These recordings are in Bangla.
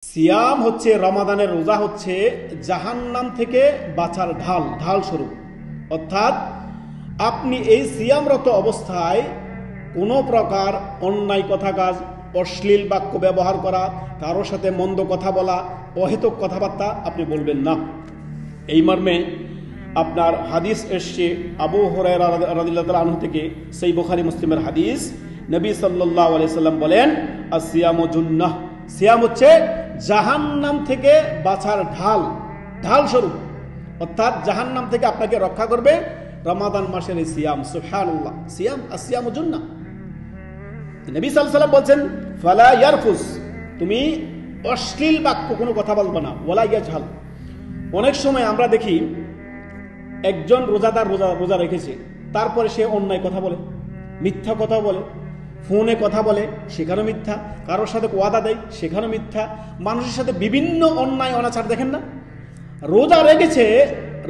সিয়াম হচ্ছে রমাদানের রোজা হচ্ছে জাহান্নাম থেকে বাঁচার ঢাল স্বরূপ। অর্থাৎ আপনি এই সিয়ামরত অবস্থায় কোনো প্রকার অন্যায় কথা কাজ, অশ্লীল বাক্য ব্যবহার করা, কারোর সাথে মন্দ কথা বলা, অহেতুক কথাবার্তা আপনি বলবেন না। এই মর্মে আপনার হাদিস এসছে আবু হুরায়রা রাদিয়াল্লাহু তাআলা আনহু থেকে, সেই বুখারী মুসলিমের হাদিস। নবী সাল্লাল্লাহু আলাইহি সাল্লাম বলেন, আসিয়ামু জুন্নাহ, সিয়াম হচ্ছে জাহান্নাম থেকে বাঁচার ঢাল স্বরূপ। অর্থাৎ জাহান্নাম থেকে আপনাকে রক্ষা করবে রমাদান মাসের এই সিয়াম। সুবহানাল্লাহ, সিয়াম আসিয়ামু জুন্নাহ। নবী সাল্লাল্লাহু আলাইহি সাল্লাম বলছেন, ফালা ইয়ারফুস, তুমি অশ্লীল বাক্য কোনো কথা বলবে না, ওয়ালা ইয়াজহাল। অনেক সময় আমরা দেখি একজন রোজাদার রোজা রেখেছে, তারপরে সে অন্যায় কথা বলে, মিথ্যা কথা বলে, ফোনে কথা বলে, সেখানেও মিথ্যা, কারোর সাথে ওয়াদা দেয়, সেখানেও মিথ্যা, মানুষের সাথে বিভিন্ন অন্যায় অনাচার। দেখেন না, রোজা রেখেছে,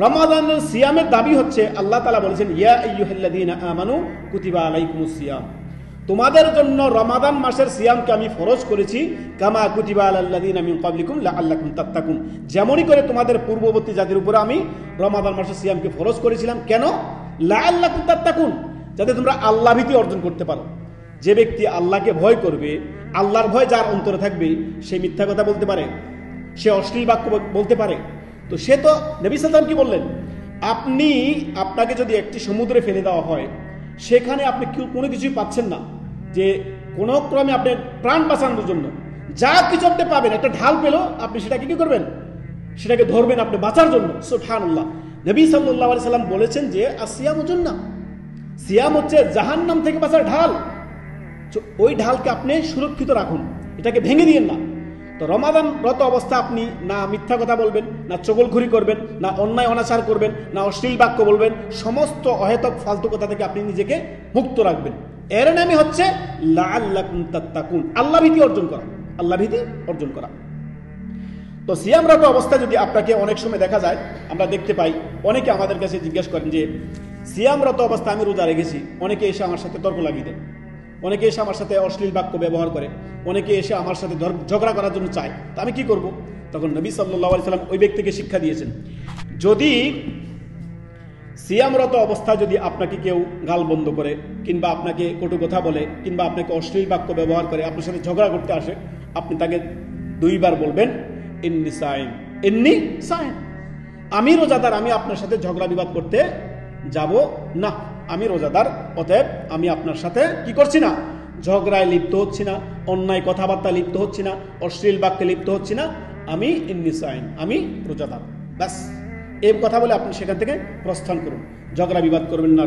রমাদানের সিয়ামের দাবি হচ্ছে, আল্লাহ তাআলা বলেছেন, ইয়া আইয়ুহাল্লাযীনা আমানু কুতিবা আলাইকুমুস সিয়াম, তোমাদের জন্য রমাদান মাসের সিয়ামকে আমি ফরজ করেছি, কামা কুতিবা আলাল্লাযীনা মিন ক্বাবলিকুম লাআল্লাকুম তাত্তাকুন, যেমনই করে তোমাদের পূর্ববর্তী জাতির উপরে আমি রমাদান মাসের সিয়ামকে ফরজ করেছিলাম। কেন? লাআল্লাকুম তাত্তাকুন, যাতে তোমরা আল্লাহ ভীতি অর্জন করতে পারো। যে ব্যক্তি আল্লাহকে ভয় করবে, আল্লাহর ভয় যার অন্তরে থাকবে, সে মিথ্যা কথা বলতে পারে, সে অশ্লীল বাক্য বলতে পারে। তো সে তো, নবী সাল্লাল্লাহু আলাইহি ওয়াসাল্লাম কি বললেন, আপনাকে যদি একটি সমুদ্রে ফেলে দেওয়া হয়, সেখানে আপনি কোনো কিছুই পাচ্ছেন না, যে কোনো ক্রমে আপনি প্রাণ বাঁচানোর জন্য যা কিছু আপনি পাবেন, একটা ঢাল পেল, আপনি সেটাকে কি করবেন? সেটাকে ধরবেন আপনি বাঁচার জন্য। সুবহানাল্লাহ। নবী সাল্লাল্লাহু আলাইহি ওয়াসাল্লাম বলেছেন যে আসিয়ামু জুন্নাহ, সিয়াম হচ্ছে জাহান্নাম থেকে বাঁচার ঢাল। ওই ঢালকে আপনি সুরক্ষিত রাখুন, এটাকে ভেঙে দিয়েন না। তো রমাদানরত অবস্থা আপনি না মিথ্যা কথা বলবেন, না চগলখড়ি করবেন, না অন্যায় অনাচার করবেন, না অশ্লীল বাক্য বলবেন, সমস্ত অহেতুক ফালতু কথা থেকে আপনি নিজেকে মুক্ত রাখবেন। এর নামই হচ্ছে লাআল্লাকুম তাত্তাকুন, আল্লাহ ভীতি অর্জন করা। তো সিয়ামরত অবস্থা যদি আপনাকে, অনেক সময় দেখা যায়, আমরা দেখতে পাই, অনেকে আমাদের কাছে জিজ্ঞেস করেন যে সিয়ামরত অবস্থা আমি রোজা রেখেছি, অনেকে এসে আমার সাথে তর্ক লাগিয়ে দেন, অনেকে এসে আমার সাথে অশ্লীল বাক্য ব্যবহার করে, অনেকে এসে আমার সাথে ঝগড়া করার জন্য চায়, তা আমি কি করব? তখন নবী সাল্লাল্লাহু আলাইহি সাল্লাম ওই ব্যক্তিকে শিক্ষা দিয়েছেন, যদি সিয়ামরত অবস্থা যদি আপনাকে কেউ গাল বন্ধ করে, কিংবা আপনাকে কটু কথা বলে, কিংবা আপনাকে অশ্লীল বাক্য ব্যবহার করে, আপনার সাথে ঝগড়া করতে আসে, আপনি তাকে 2 বার বলবেন, ইন্নী সাইম, আমি রোজাদার, আমি আপনার সাথে ঝগড়া বিবাদ করতে যাব না, আমি রোজাদার, অতএব আমি আপনার সাথে কি করছি না, ঝগড়ায় লিপ্ত হচ্ছি না, অন্যায় কথাবার্তা লিপ্ত হচ্ছি না, অশ্লীল বাক্যে লিপ্ত হচ্ছি না, আমি ইন্নী সাইম, আমি রোজাদার। ব্যাস, এই কথা বলে আপনি সেখান থেকে প্রস্থান করুন, ঝগড়া বিবাদ করবেন না।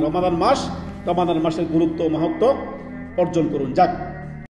রমাদান মাসের গুরুত্ব মাহাত্ম্য অর্জন করুন। যাক।